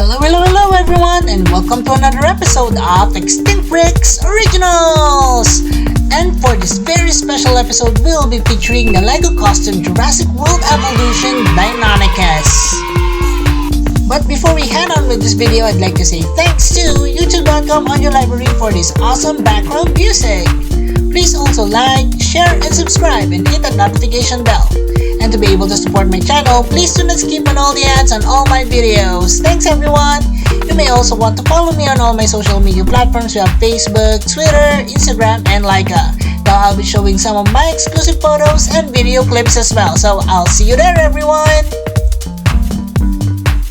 Hello everyone, and welcome to another episode of Extinct Bricks Originals! And for this very special episode, we'll be featuring the LYKA costume Jurassic World Evolution Deinonychus. But before we head on with this video, I'd like to say thanks to youtube.com Audio Library for this awesome background music. Please also like, share, and subscribe, and hit that notification bell. And to be able to support my channel, please do not skip on all the ads on all my videos. Thanks everyone! You may also want to follow me on all my social media platforms. We have Facebook, Twitter, Instagram, and LYKA. Now I'll be showing some of my exclusive photos and video clips as well. So I'll see you there everyone!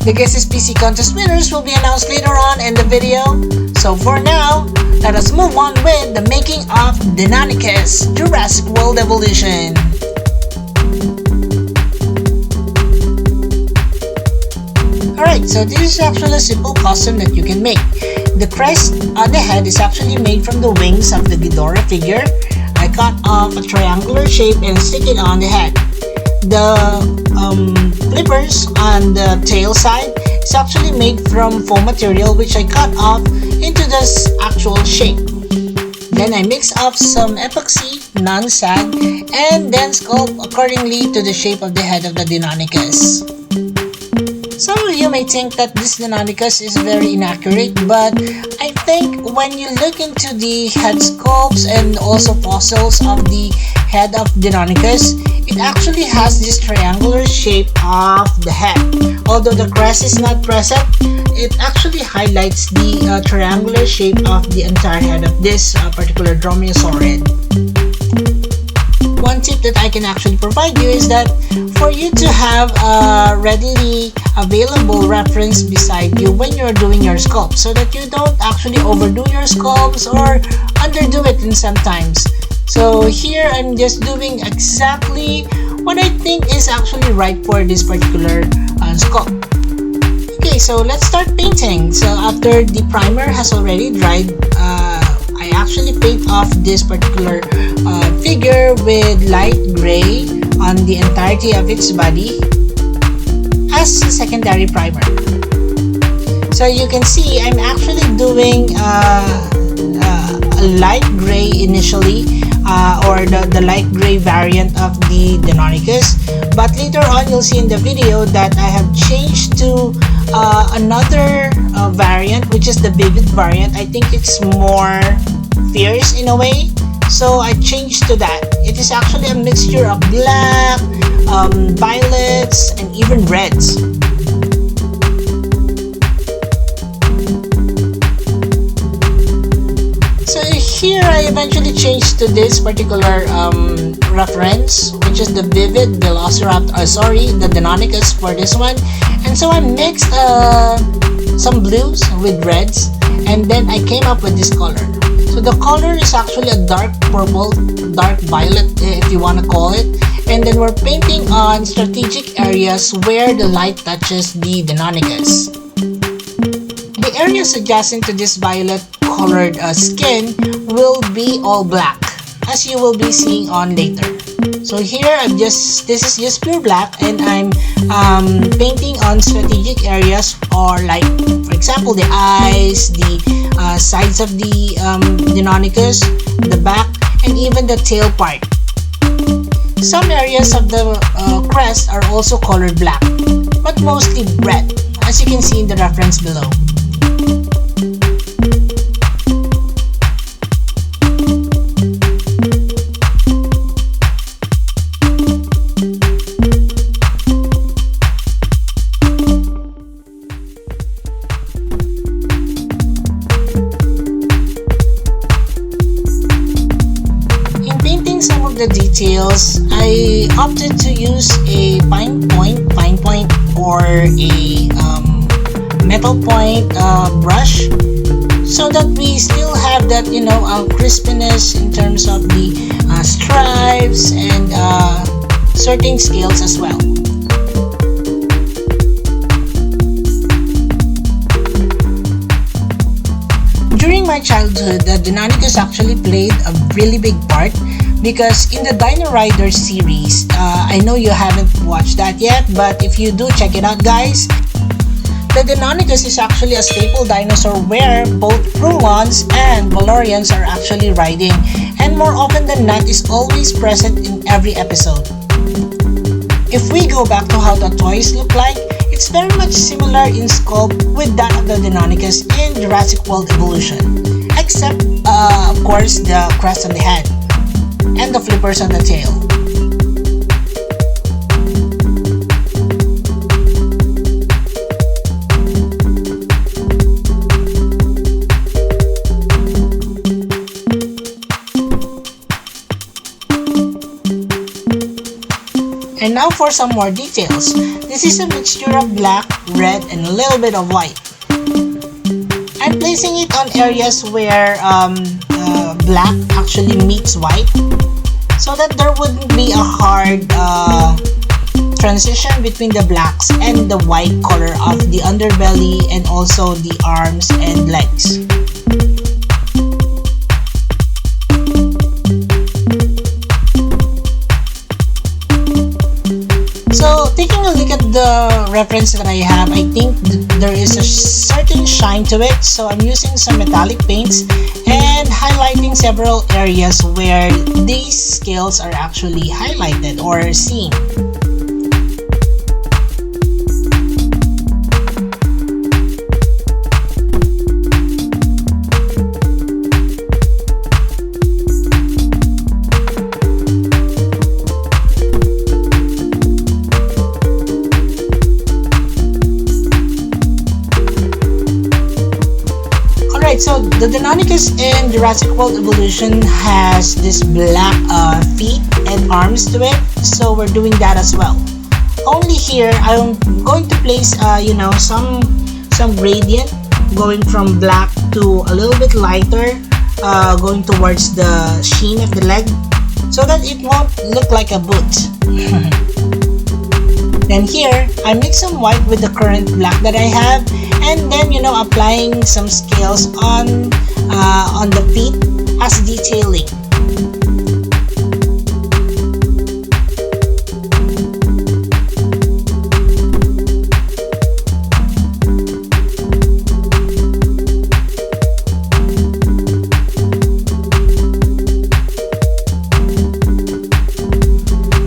The Guess PC contest winners will be announced later on in the video. So for now, let us move on with the making of Deinonychus Jurassic World Evolution. Alright, so this is actually a simple costume that you can make. The crest on the head is actually made from the wings of the Ghidorah figure. I cut off a triangular shape and stick it on the head. The flippers on the tail side is actually made from foam material, which I cut off into this actual shape. Then I mix up some epoxy, non-sag, and then sculpt accordingly to the shape of the head of the Deinonychus. Some of you may think that this Deinonychus is very inaccurate, but I think when you look into the head sculpts and also fossils of the head of Deinonychus, it actually has this triangular shape of the head. Although the crest is not present, it actually highlights the triangular shape of the entire head of this particular dromaeosaurid. One tip that I can actually provide you is that for you to have a readily available reference beside you when you're doing your sculpt, so that you don't actually overdo your sculpts or underdo it in sometimes. So here I'm just doing exactly what I think is actually right for this particular sculpt. Okay, so let's start painting. So after the primer has already dried, I actually paint off this particular figure with light gray on the entirety of its body as a secondary primer. So you can see I'm actually doing a light gray initially, or the light gray variant of the Deinonychus, but later on you'll see in the video that I have changed to another variant, which is the vivid variant. I think it's more fierce in a way, so I changed to that. It is actually a mixture of black, violets, and even reds. So here I eventually changed to this particular reference, which is the vivid Velociraptor, the Deinonychus for this one. And so I mixed some blues with reds, and then I came up with this color. So the color is actually a dark purple, dark violet if you want to call it. And then we're painting on strategic areas where the light touches the Deinonychus. The areas adjacent to this violet colored skin will be all black, as you will be seeing on later. So here this is just pure black, and I'm painting on strategic areas, or like for example the eyes, the sides of the Deinonychus, the back, and even the tail part. Some areas of the crest are also colored black, but mostly red, as you can see in the reference below. Some of the details, I opted to use a fine point, or a metal point brush, so that we still have that, crispiness in terms of the stripes and certain scales as well. During my childhood, the Deinonychus actually played a really big part, because in the Dino Riders series, I know you haven't watched that yet, but if you do, check it out guys. The Deinonychus is actually a staple dinosaur where both Prulons and Valorians are actually riding, and more often than not is always present in every episode. If we go back to how the toys look like, it's very much similar in sculpt with that of the Deinonychus in Jurassic World Evolution, except of course the crest on the head and the flippers on the tail. And now for some more details. This is a mixture of black, red, and a little bit of white. I'm placing it on areas where black actually meets white, so that there wouldn't be a hard transition between the blacks and the white color of the underbelly and also the arms and legs. So taking a look at the reference that I have, I think there is a certain shine to it, so I'm using some metallic paints and highlighting several areas where these scales are actually highlighted or seen. So the Deinonychus in Jurassic World Evolution has this black feet and arms to it, so we're doing that as well. Only here I'm going to place some gradient going from black to a little bit lighter, going towards the sheen of the leg, so that it won't look like a boot. Then here I mix some white with the current black that I have, and then applying some scales on the feet as detailing.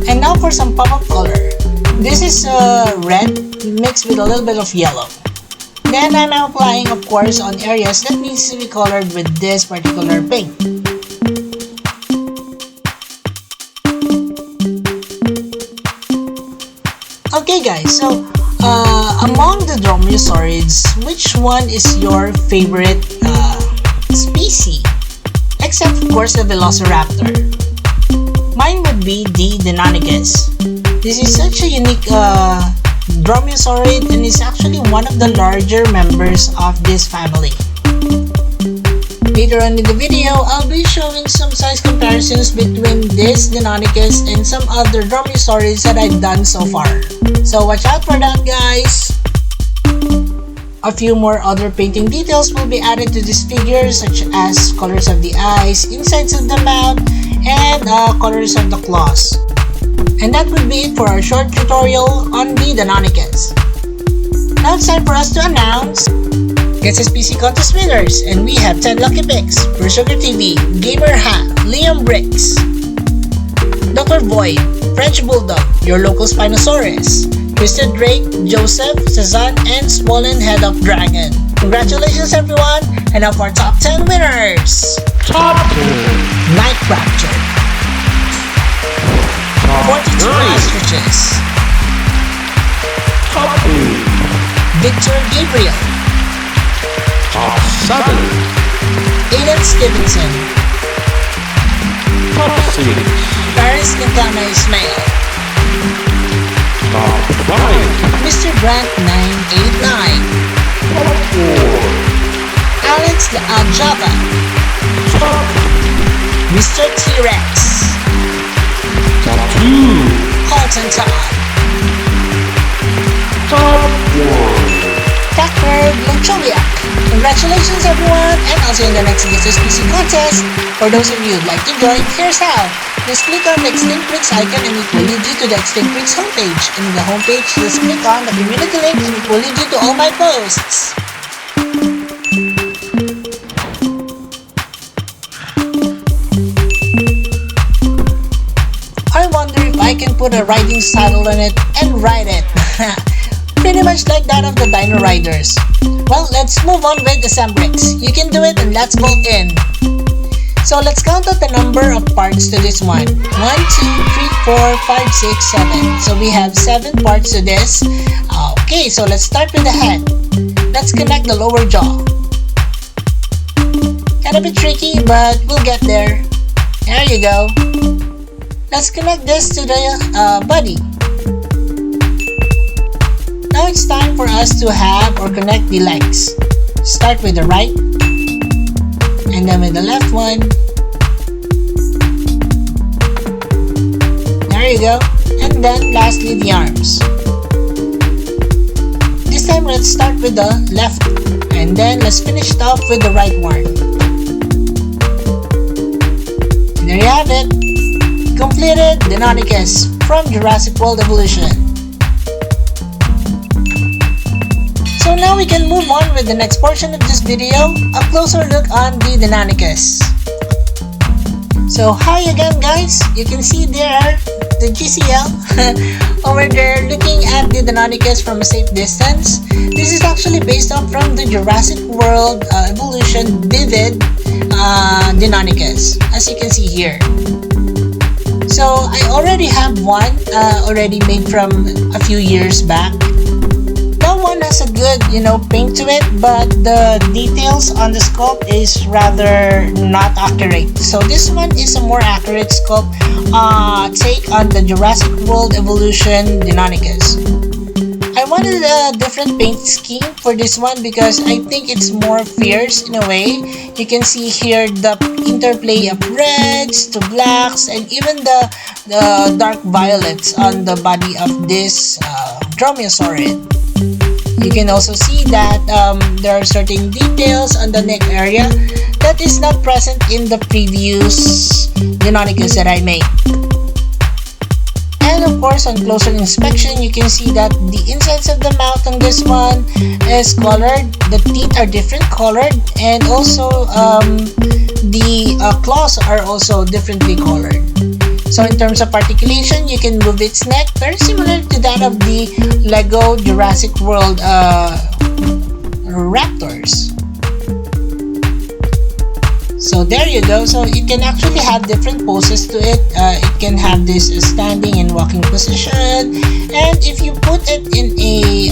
And now for some pop-up color. This is red mixed with a little bit of yellow. Then I'm applying, of course, on areas that needs to be colored with this particular paint. Okay guys, so among the dromaeosaurids, which one is your favorite species? Except of course the Velociraptor. Mine would be the Deinonychus. This is such a unique dromaeosaurid and is actually one of the larger members of this family. Later on in the video, I'll be showing some size comparisons between this Deinonychus and some other dromaeosaurids that I've done so far. So watch out for that, guys! A few more other painting details will be added to this figure, such as colors of the eyes, insides of the mouth, and colors of the claws. And that would be it for our short tutorial on the Deinonychus. Now it's time for us to announce SSPC contest winners, and we have 10 lucky picks for Sugar TV, Gamer Hat, Liam Bricks, Dr. Void, French Bulldog, your local Spinosaurus, Twisted Drake, Joseph, Cezanne, and Swollen Head of Dragon. Congratulations everyone, and now for our top 10 winners. Top 10. Night Rapture, 42 Ostriches, Top 2. Victor Gabriel, Top 7. Aiden Stevenson, Top 6. Paris Quintana Ismail, Top 5. Mr. Brant 989, Top 4. Alex the Aljava, Top Mr. T-Rex, Top 2. Colton Todd, Top 1. Tucker Lunchowiak. Congratulations everyone, and I'll see you in the next SSPC contest. For those of you who'd like to join, here's how. Just click on the Extinct Bricks icon and it will lead you to the Extinct Bricks homepage. And in the homepage, just click on the community link and it will lead you to all my posts. I wonder if I can put a writing style on it and write it. Pretty much like that of the Dino Riders. Well, let's move on with the Sembrix. You can do it and let's go in. So let's count out the number of parts to this one. 1, 2, 3, 4, 5, 6, 7. So we have 7 parts to this. Okay, so let's start with the head. Let's connect the lower jaw. Kind of a bit tricky, but we'll get there. There you go. Let's connect this to the body. Now it's time for us to have or connect the legs. Start with the right and then with the left one. There you go. And then lastly the arms. This time let's start with the left and then let's finish it off with the right one. And there you have it. Completed Deinonychus from Jurassic World Evolution. So now we can move on with the next portion of this video, a closer look on the Deinonychus. So hi again guys, you can see there the GCL over there looking at the Deinonychus from a safe distance. This is actually based off from the Jurassic World Evolution Vivid Deinonychus, as you can see here. So I already have one already made from a few years back. That one has a good, paint to it, but the details on the sculpt is rather not accurate. So this one is a more accurate sculpt take on the Jurassic World Evolution Deinonychus. I wanted a different paint scheme for this one because I think it's more fierce in a way. You can see here the interplay of reds to blacks and even the dark violets on the body of this dromaeosaurid. You can also see that there are certain details on the neck area that is not present in the previous Deinonychus that I made. And of course, on closer inspection, you can see that the insides of the mouth on this one is colored. The teeth are different colored, and also the claws are also differently colored. So in terms of articulation, you can move its neck, very similar to that of the Lego Jurassic World Raptors. So there you go. So it can actually have different poses to it. It can have this standing and walking position. And if you put it in a,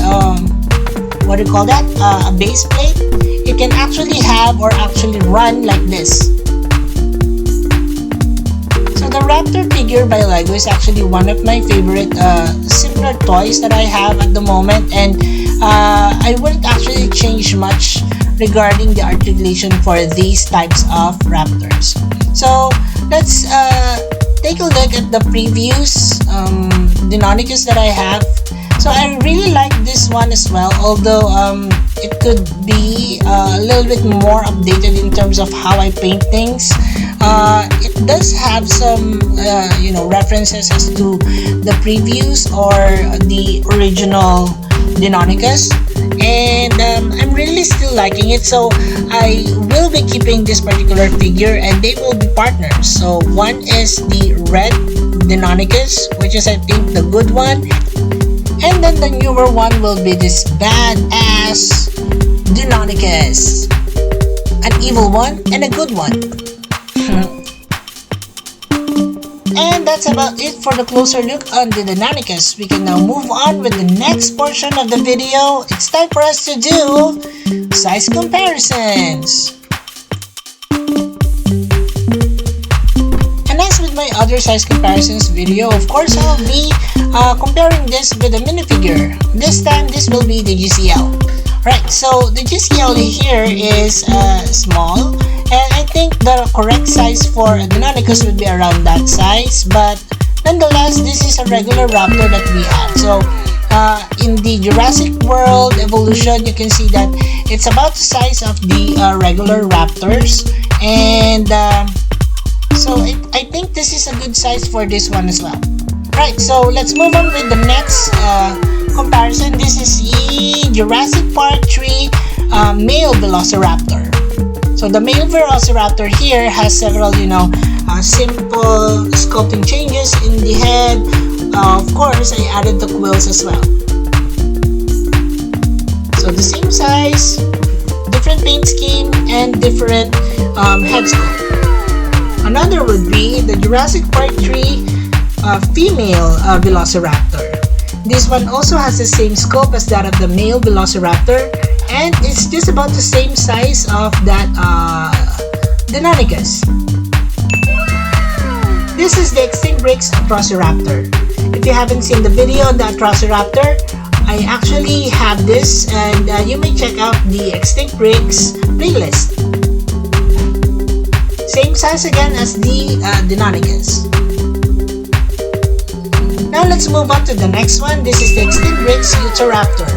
what do you call that? A base plate, it can actually have or actually run like this. So the Raptor figure by LYKA is actually one of my favorite similar toys that I have at the moment, and I wouldn't actually change much regarding the articulation for these types of Raptors. So let's take a look at the previous Deinonychus that I have. So I really like this one as well, although it could be a little bit more updated in terms of how I paint things. It does have some references as to the previous or the original Deinonychus, and I'm really still liking it. So I will be keeping this particular figure and they will be partners. So one is the red Deinonychus, which is I think the good one, and then the newer one will be this badass Deinonychus, an evil one and a good one. And that's about it for the closer look on the Deinonychus. We can now move on with the next portion of the video. It's time for us to do size comparisons. And as with my other size comparisons video, of course I'll be comparing this with a minifigure. This time this will be the GCL. Right, so the GCL here is small, and I think the correct size for a Deinonychus would be around that size, but nonetheless this is a regular raptor that we have. So in the Jurassic World Evolution, you can see that it's about the size of the regular raptors, and So I think this is a good size for this one as well. Right, so let's move on with the next comparison. This is the Jurassic Park 3 male Velociraptor. So the male Velociraptor here has several, simple sculpting changes in the head. Of course, I added the quills as well. So the same size, different paint scheme, and different head sculpt. Another would be the Jurassic Park 3 female Velociraptor. This one also has the same scope as that of the male Velociraptor, and it's just about the same size of that Deinonychus. This is the Extinct Bricks Atrociraptor. If you haven't seen the video on the Atrociraptor, I actually have this, and you may check out the Extinct Bricks playlist. Same size again as the Deinonychus. Now let's move on to the next one. This is the Extinct Bricks Utahraptor.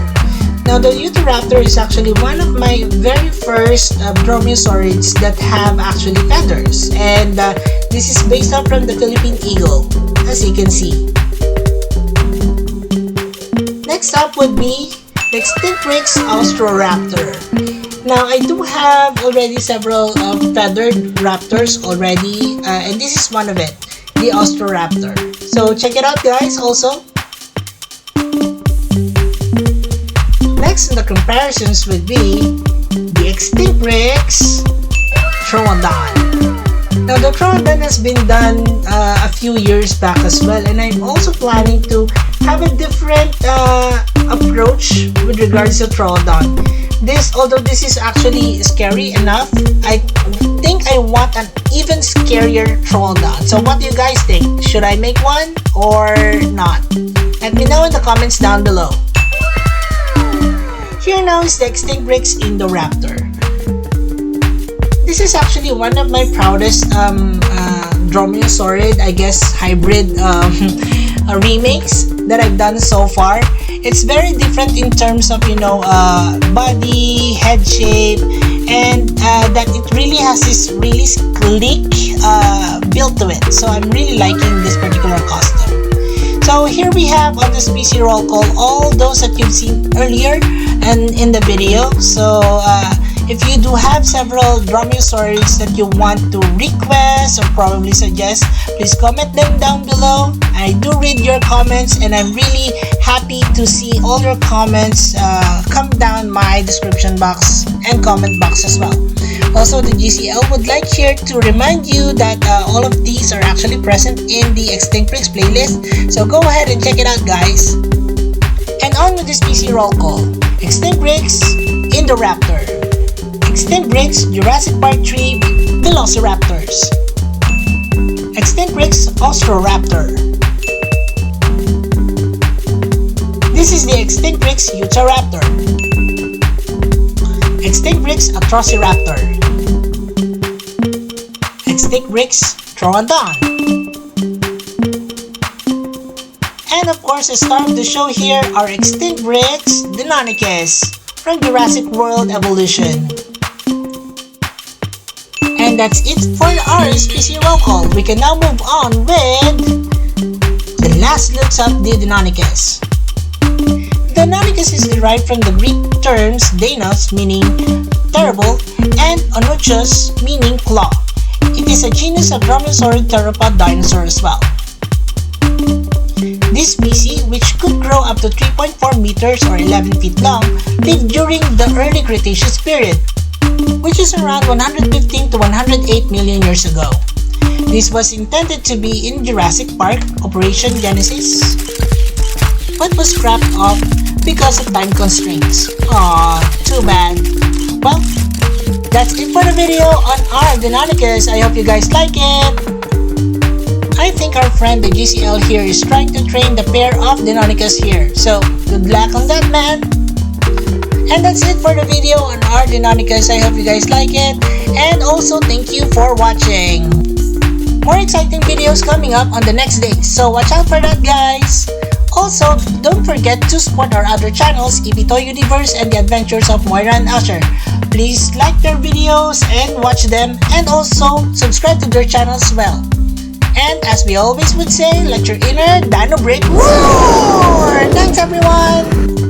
Now the Utahraptor is actually one of my very first dromaeosaurids that have actually feathers, and this is based out from the Philippine eagle, as you can see. Next up would be the Extinct Bricks Austroraptor. Now I do have already several feathered raptors already, and this is one of it, the Austroraptor. So check it out, guys, also. Next in the comparisons would be the Extinct Bricks Troodon. Now the Troodon has been done a few years back as well, and I'm also planning to have a different approach with regards to Troodon. Although this is actually scary enough, I think I want an even scarier Troodon. So what do you guys think? Should I make one or not? Let me know in the comments down below. Here now is the Extinct Bricks Indoraptor. This is actually one of my proudest dromaeosaurid, I guess, hybrid remakes that I've done so far. It's very different in terms of, body, head shape, and that it really has this really sleek build to it. So I'm really liking this particular costume. So here we have on the species roll call all those that you've seen earlier and in the video. So if you do have several dromaeosaurids that you want to request or probably suggest, please comment them down below. I do read your comments, and I'm really happy to see all your comments come down my description box and comment box as well. Also, the GCL would like here to remind you that all of these are actually present in the Extinct Bricks playlist. So go ahead and check it out, guys. And on with the species roll call. Extinct Bricks Indoraptor. Extinct Bricks Jurassic Park 3 Velociraptors. Extinct Bricks Austroraptor. This is the Extinct Bricks Utahraptor. Extinct Bricks Atrociraptor. Extinct Bricks Troodon. And of course, the star of the show here are Extinct Bricks Deinonychus from Jurassic World Evolution. And that's it for our species roll call. We can now move on with the last looks of the Deinonychus. Deinonychus is derived from the Greek terms Deinos, meaning terrible, and Onychus, meaning claw. It is a genus of dromaeosaurid theropod dinosaur as well. This species, which could grow up to 3.4 meters or 11 feet long, lived during the early Cretaceous period, which is around 115 to 108 million years ago. This was intended to be in Jurassic Park Operation Genesis, but was scrapped off because of time constraints. Aw, too bad. Well, that's it for the video on our Deinonychus. I hope you guys like it. I think our friend the GCL here is trying to train the pair of Deinonychus here. So, good luck on that, man. And that's it for the video on our Deinonychus. I hope you guys like it. And also, thank you for watching. More exciting videos coming up on the next day. So, watch out for that, guys. Also, don't forget to support our other channels, Ibito Universe and the Adventures of Moira and Asher. Please like their videos and watch them, and also subscribe to their channel as well. And as we always would say, let your inner dino break roar! Thanks everyone!